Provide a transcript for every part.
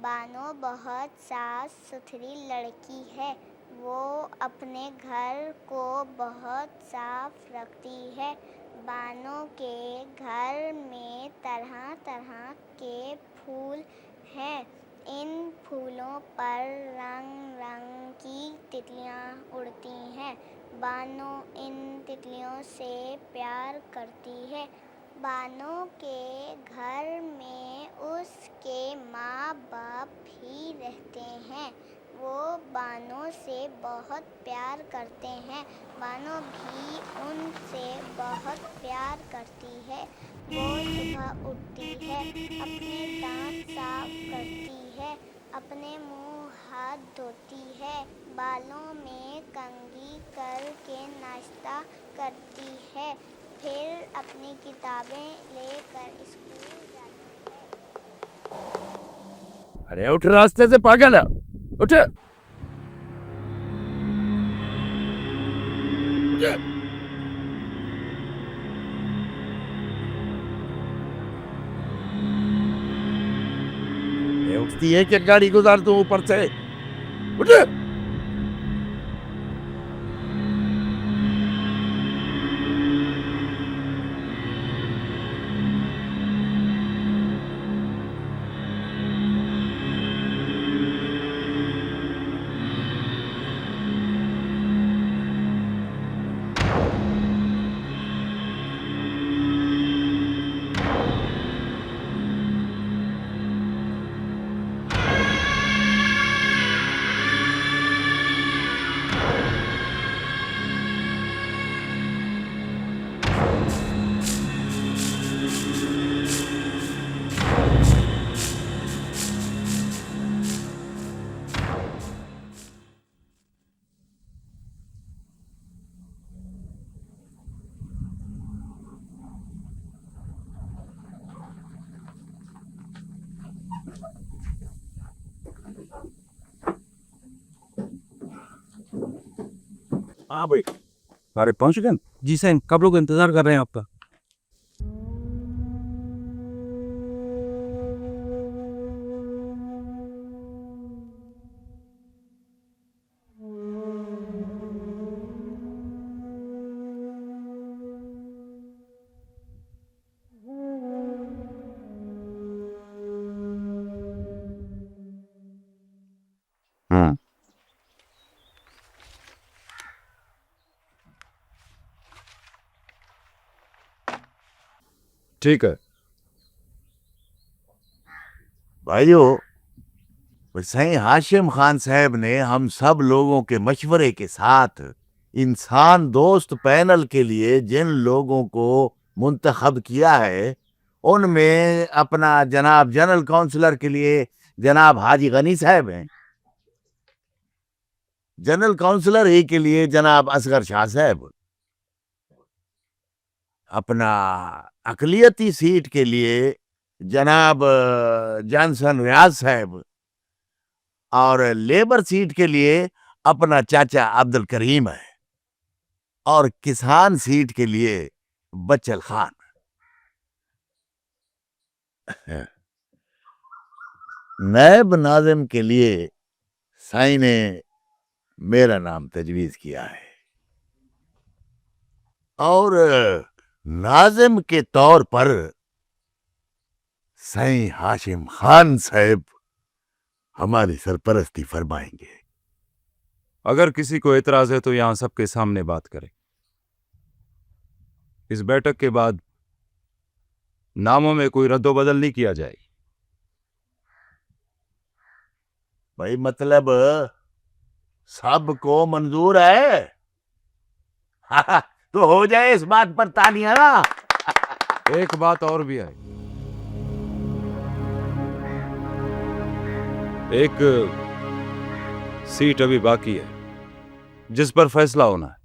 بانو بہت صاف ستھری لڑکی ہے، وہ اپنے گھر کو بہت صاف رکھتی ہے۔ بانو کے گھر میں طرح طرح کے پھول ہیں، ان پھولوں پر رنگ رنگ کی تتلیاں اڑتی ہیں۔ بانو ان تتلیوں سے پیار کرتی ہے۔ بانو کے گھر میں اس کے ماں باپ بھی رہتے ہیں، وہ بانو سے بہت پیار کرتے ہیں، بانو بھی ان سے بہت پیار کرتی ہے۔ وہ صبح اٹھتی ہے، اپنے دانت صاف کرتی ہے، اپنے منہ ہاتھ دھوتی ہے، بالوں میں کنگھی کر کے ناشتہ کرتی ہے، پھر اپنی کتابیں لے کر اسکول جاتی ہے۔ ارے اٹھ راستے سے پاگل ہے، اٹھ! اٹھتی ہے کہ گاڑی گزار دوں اوپر سے؟ اٹھ! ہاں بھائی، سارے پہنچ گئے؟ جی سین، کب لوگ انتظار کر رہے ہیں آپ کا؟ ہاں ٹھیک ہے بھائیو، سائیں ہاشم خان صاحب نے ہم سب لوگوں کے مشورے کے ساتھ انسان دوست پینل کے لیے جن لوگوں کو منتخب کیا ہے ان میں اپنا جناب جنرل کونسلر کے لیے جناب حاجی غنی صاحب ہیں، جنرل کونسلر اے کے لیے جناب اصغر شاہ صاحب، اپنا اقلیتی سیٹ کے لیے جناب جانسن ریاض صاحب، اور لیبر سیٹ کے لیے اپنا چاچا عبد الکریم ہے، اور کسان سیٹ کے لیے بچل خان۔ نائب ناظم کے لیے سائیں نے میرا نام تجویز کیا ہے، اور ناظم کے طور پر سائیں ہاشم خان صاحب ہماری سرپرستی فرمائیں گے۔ اگر کسی کو اعتراض ہے تو یہاں سب کے سامنے بات کریں۔ اس بیٹھک کے بعد ناموں میں کوئی رد و بدل نہیں کیا جائے گی۔ بھائی مطلب سب کو منظور ہے؟ تو ہو جائے اس بات پر تالیاں نا۔ ایک بات اور بھی ہے، ایک سیٹ ابھی باقی ہے جس پر فیصلہ ہونا ہے،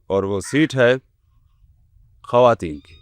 اور وہ سیٹ ہے خواتین کی۔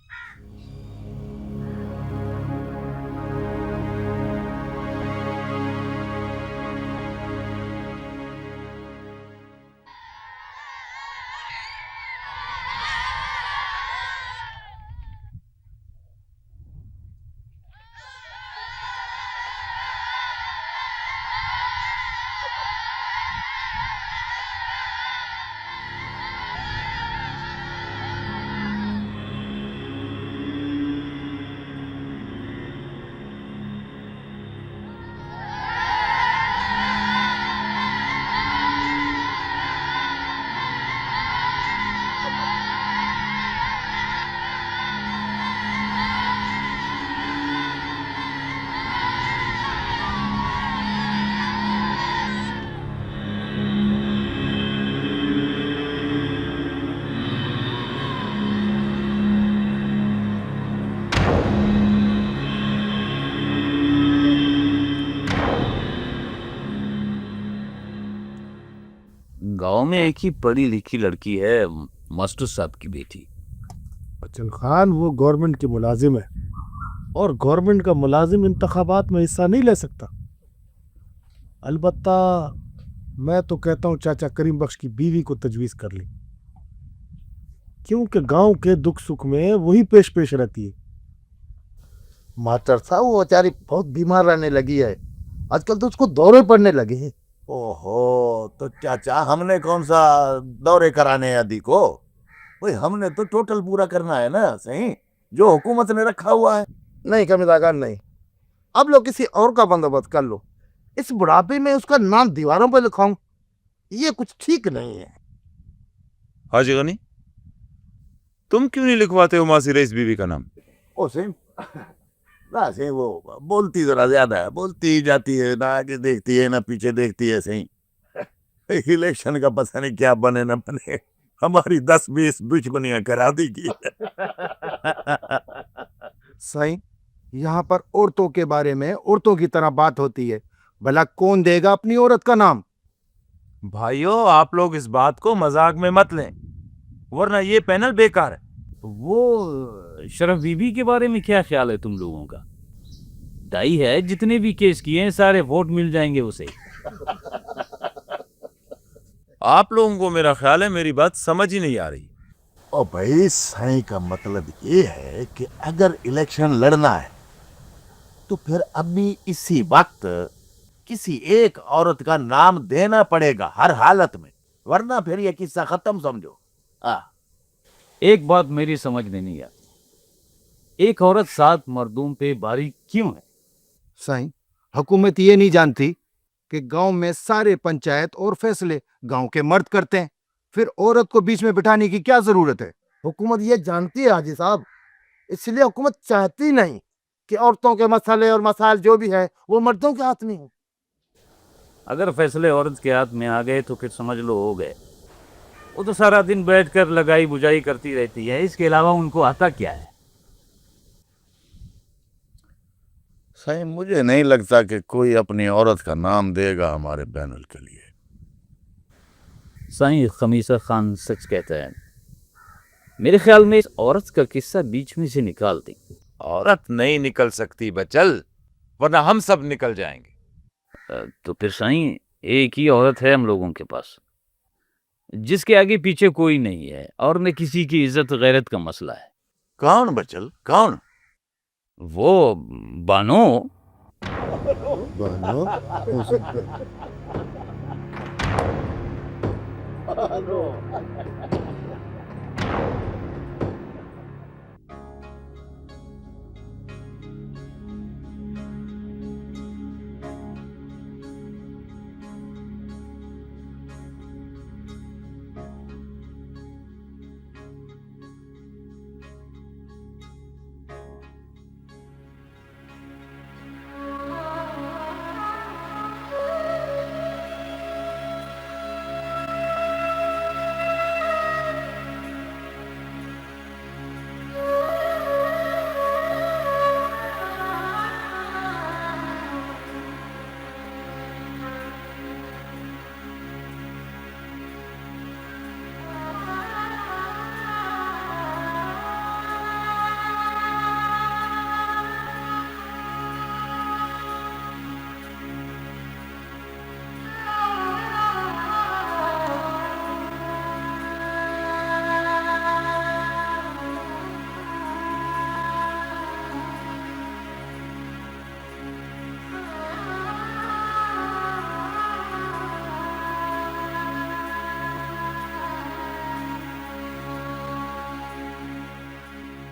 میں ایک ہی پڑھی لکھی لڑکی ہے, ماسٹر صاحب کی بیٹی. بچن خان وہ گورنمنٹ کے ملازم ہے اور گورنمنٹ کا ملازم انتخابات میں حصہ نہیں لے سکتا. البتہ میں تو کہتا ہوں چاچا کریم بخش کی بیوی کو تجویز کر لی, کیونکہ گاؤں کے دکھ سکھ میں وہی پیش رہتی ہے. ماسٹر صاحب وہ بیچاری بہت بیمار رہنے لگی ہے آج کل, تو اس کو دورے پڑنے لگے ہیں. اوہو, تو چاچا ہم نے کون سا دورے کرانے ہیں ادی کو؟ بھئی ہم نے تو ٹوٹل پورا کرنا ہے نا, صحیح جو حکومت نے رکھا ہوا ہے. نہیں کمیداگان نہیں, اب لوگ کسی اور کا بندوبست کر لو. اس بڑھاپے میں اس کا نام دیواروں پہ لکھاؤں, یہ کچھ ٹھیک نہیں ہے. حاجی غنی, تم کیوں نہیں لکھواتے ہو ماسی رئیس بیوی کا نام؟ او سیم نہ صحیح, وہ بولتی ذرا زیادہ ہے, بولتی ہی جاتی ہے, نہ آگے دیکھتی ہے نہ پیچھے دیکھتی ہے. صحیح الیکشن کا پتہ نہیں کیا بنے نہ بنے, ہماری 10-20 دشمنیاں کرا دی گی. صحیح, یہاں پر عورتوں کے بارے میں عورتوں کی طرح بات ہوتی ہے, بھلا کون دے گا اپنی عورت کا نام؟ بھائیو, آپ لوگ اس بات کو مذاق میں مت لیں, ورنہ یہ پینل بیکار ہے. وہ شرف بی بی کے بارے میں کیا خیال ہے تم لوگوں کا؟ دائی ہے, جتنے بھی کیس کیے ہیں سارے ووٹ مل جائیں گے اسے. آپ لوگوں کو میرا خیال ہے میری بات سمجھ ہی نہیں آ رہی. او بھائی, صحیح کا مطلب یہ ہے کہ اگر الیکشن لڑنا ہے تو پھر ابھی اسی وقت کسی ایک عورت کا نام دینا پڑے گا ہر حالت میں, ورنہ پھر یہ قصہ ختم سمجھو. ایک بات میری سمجھ میں نہیں آتی, ایک عورت 7 مردوں پہ باری کیوں ہے؟ صحیح, حکومت یہ نہیں جانتی کہ گاؤں میں سارے پنچایت اور فیصلے گاؤں کے مرد کرتے ہیں, پھر عورت کو بیچ میں بٹھانے کی کیا ضرورت ہے؟ حکومت یہ جانتی ہے حاجی صاحب, اس لیے حکومت چاہتی نہیں کہ عورتوں کے مسئلے اور مسائل جو بھی ہے وہ مردوں کے ہاتھ میں ہو. اگر فیصلے عورت کے ہاتھ میں آ گئے تو پھر سمجھ لو ہو گئے. وہ تو سارا دن بیٹھ کر لگائی بجائی کرتی رہتی ہے, اس کے علاوہ ان کو آتا کیا ہے؟ صحیح, مجھے نہیں لگتا کہ کوئی اپنی عورت کا نام دے گا ہمارے پینل کے لیے. سائیں خمیسہ خان سچ کہتا ہے. میرے خیال میں اس عورت کا قصہ بیچ میں سے نکال دیں. عورت نہیں نکل سکتی بچل, ورنہ ہم سب نکل جائیں گے. تو پھر سائیں ایک ہی عورت ہے ہم لوگوں کے پاس, جس کے آگے پیچھے کوئی نہیں ہے, اور نہ کسی کی عزت غیرت کا مسئلہ ہے. کون بچل, کون؟ وہ بانو. بانو؟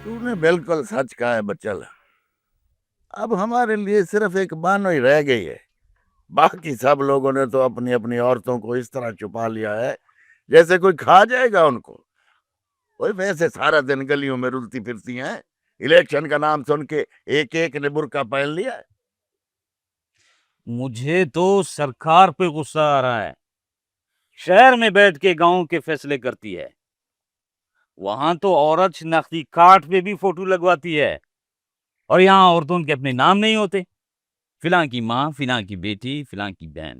تو نے بالکل سچ کہا ہے بچل. اب ہمارے لیے صرف ایک بانو ہی رہ گئی ہے, باقی سب لوگوں نے تو اپنی اپنی عورتوں کو اس طرح چھپا لیا ہے جیسے کوئی کھا جائے گا ان کو. وہی ویسے سارا دن گلیوں میں رلتی پھرتی ہیں, الیکشن کا نام سن کے ایک ایک نے برقع پہن لیا ہے. مجھے تو سرکار پہ غصہ آ رہا ہے. شہر میں بیٹھ کے گاؤں کے فیصلے کرتی ہے, وہاں تو عورت شناختی کارڈ پہ بھی فوٹو لگواتی ہے, اور یہاں عورتوں کے اپنے نام نہیں ہوتے. فلاں کی ماں, فلاں کی بیٹی, فلاں کی بہن.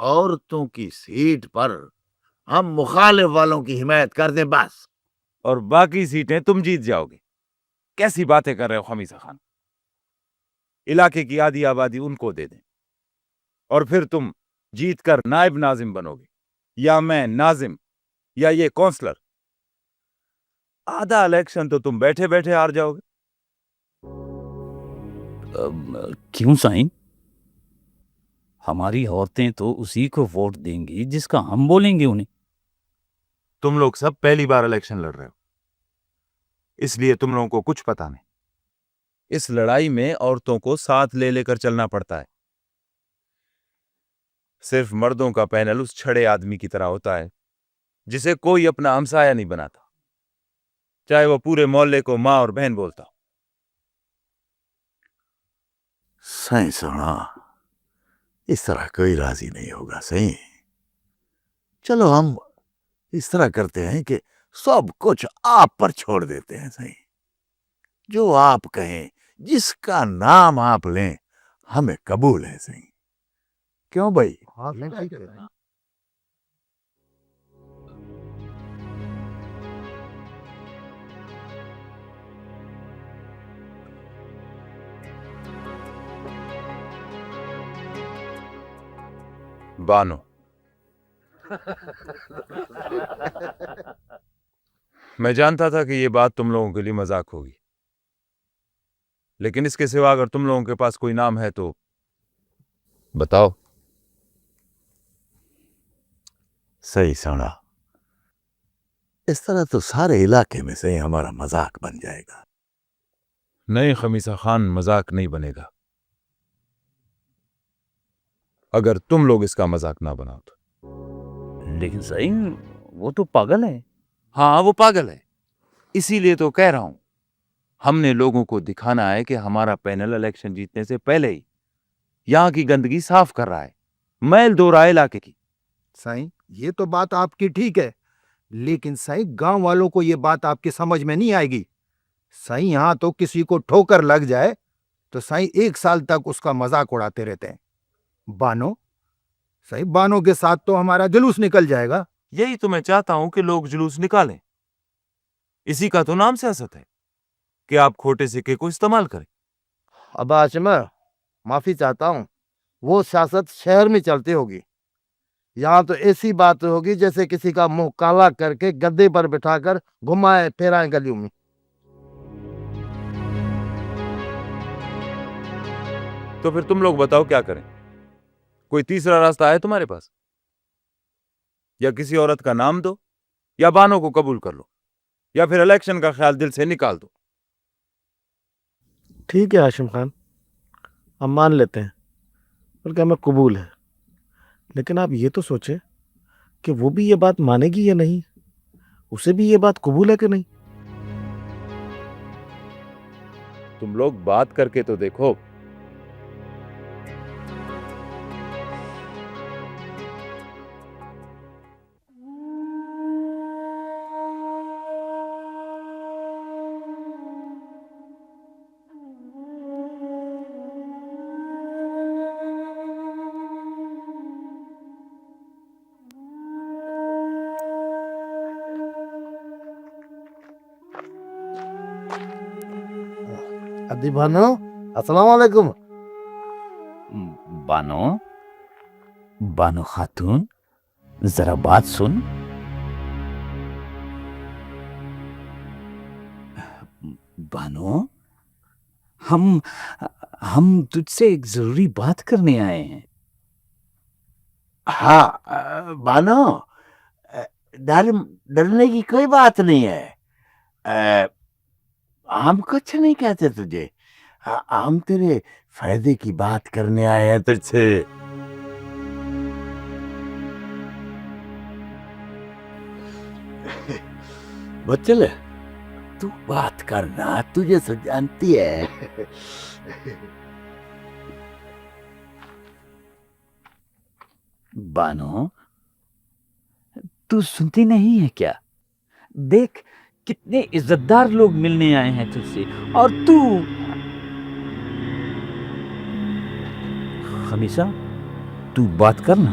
عورتوں کی سیٹ پر ہم مخالف والوں کی حمایت کر دیں بس. اور باقی سیٹیں تم جیت جاؤ گے. کیسی باتیں کر رہے ہو خمیسہ خان؟ علاقے کی آدھی آبادی ان کو دے دیں اور پھر تم جیت کر نائب ناظم بنو گے، یا میں ناظم یا یہ کونسلر. آدھا الیکشن تو تم بیٹھے بیٹھے ہار جاؤ گے. کیوں سائیں؟ ہماری عورتیں تو اسی کو ووٹ دیں گی جس کا ہم بولیں گے انہیں. تم لوگ سب پہلی بار الیکشن لڑ رہے ہو، اس لیے تم لوگوں کو کچھ پتا نہیں. اس لڑائی میں عورتوں کو ساتھ لے لے کر چلنا پڑتا ہے. صرف مردوں کا پینل اس چھڑے آدمی کی طرح ہوتا ہے جسے کوئی اپنا ہمسایہ نہیں بناتا، چاہے وہ پورے محلے کو ماں اور بہن بولتا ہو. صحیح سونا، اس طرح کوئی راضی نہیں ہوگا. صحیح، چلو ہم اس طرح کرتے ہیں کہ سب کچھ آپ پر چھوڑ دیتے ہیں. صحیح، جو آپ کہیں، جس کا نام آپ لیں، ہمیں قبول ہے. صحیح کیوں بھائی؟ بانو، میں جانتا تھا کہ یہ بات تم لوگوں کے لیے مذاق ہوگی، لیکن اس کے سوا اگر تم لوگوں کے پاس کوئی نام ہے تو بتاؤ. صحیح سونا، اس طرح تو سارے علاقے میں سے ہمارا مذاق بن جائے گا. نہیں خمیسہ خان، مذاق نہیں بنے گا اگر تم لوگ اس کا مذاق نہ بناؤ تو. لیکن سائیں وہ تو پاگل ہے. ہاں وہ پاگل ہے، اسی لیے تو کہہ رہا ہوں. ہم نے لوگوں کو دکھانا ہے کہ ہمارا پینل الیکشن جیتنے سے پہلے ہی یہاں کی گندگی صاف کر رہا ہے، میل دھو رہا ہے علاقے کی. سائیں یہ تو بات آپ کی ٹھیک ہے، لیکن سائیں گاؤں والوں کو یہ بات آپ کی سمجھ میں نہیں آئے گی. سائیں یہاں تو کسی کو ٹھوکر لگ جائے تو سائیں 1 سال تک اس کا مذاق اڑاتے رہتے ہیں. بانو، سائیں بانو کے ساتھ تو ہمارا جلوس نکل جائے گا. یہی تو میں چاہتا ہوں کہ لوگ جلوس نکالیں. اسی کا تو نام سیاست ہے کہ آپ کھوٹے سکے کو استعمال کریں. ابا ہاشم، معافی چاہتا ہوں، وہ سیاست شہر میں چلتی ہوگی. یہاں تو ایسی بات ہوگی جیسے کسی کا منہ کالا کر کے گدے پر بٹھا کر گھمائے پھیرائیں گلیوں میں. تو پھر تم لوگ بتاؤ کیا کریں؟ کوئی تیسرا راستہ ہے تمہارے پاس؟ یا کسی عورت کا نام دو، یا بانوں کو قبول کر لو، یا پھر الیکشن کا خیال دل سے نکال دو. ٹھیک ہے ہاشم خان، ہم مان لیتے ہیں، بلکہ ہمیں قبول ہے. لیکن آپ یہ تو سوچیں کہ وہ بھی یہ بات مانے گی یا نہیں، اسے بھی یہ بات قبول ہے کہ نہیں. تم لوگ بات کر کے تو دیکھو. ادی بانو، السلام علیکم. بانو خاتون، ذرا بات سن. بانو، ہم تجھ سے ایک ضروری بات کرنے آئے ہیں. ہاں بانو، ڈرنے کی کوئی بات نہیں ہے. ہم کچھ نہیں کہتے تجھے، ہم تیرے فائدے کی بات کرنے آئے ہیں تجھ سے. بچل تو بات کرنا، تجھے سے جانتی ہے. بانو، تو سنتی نہیں ہے کیا؟ دیکھ کتنے عزت دار لوگ ملنے آئے ہیں تجھ سے، اور تو خمیسہ تو بات کرنا.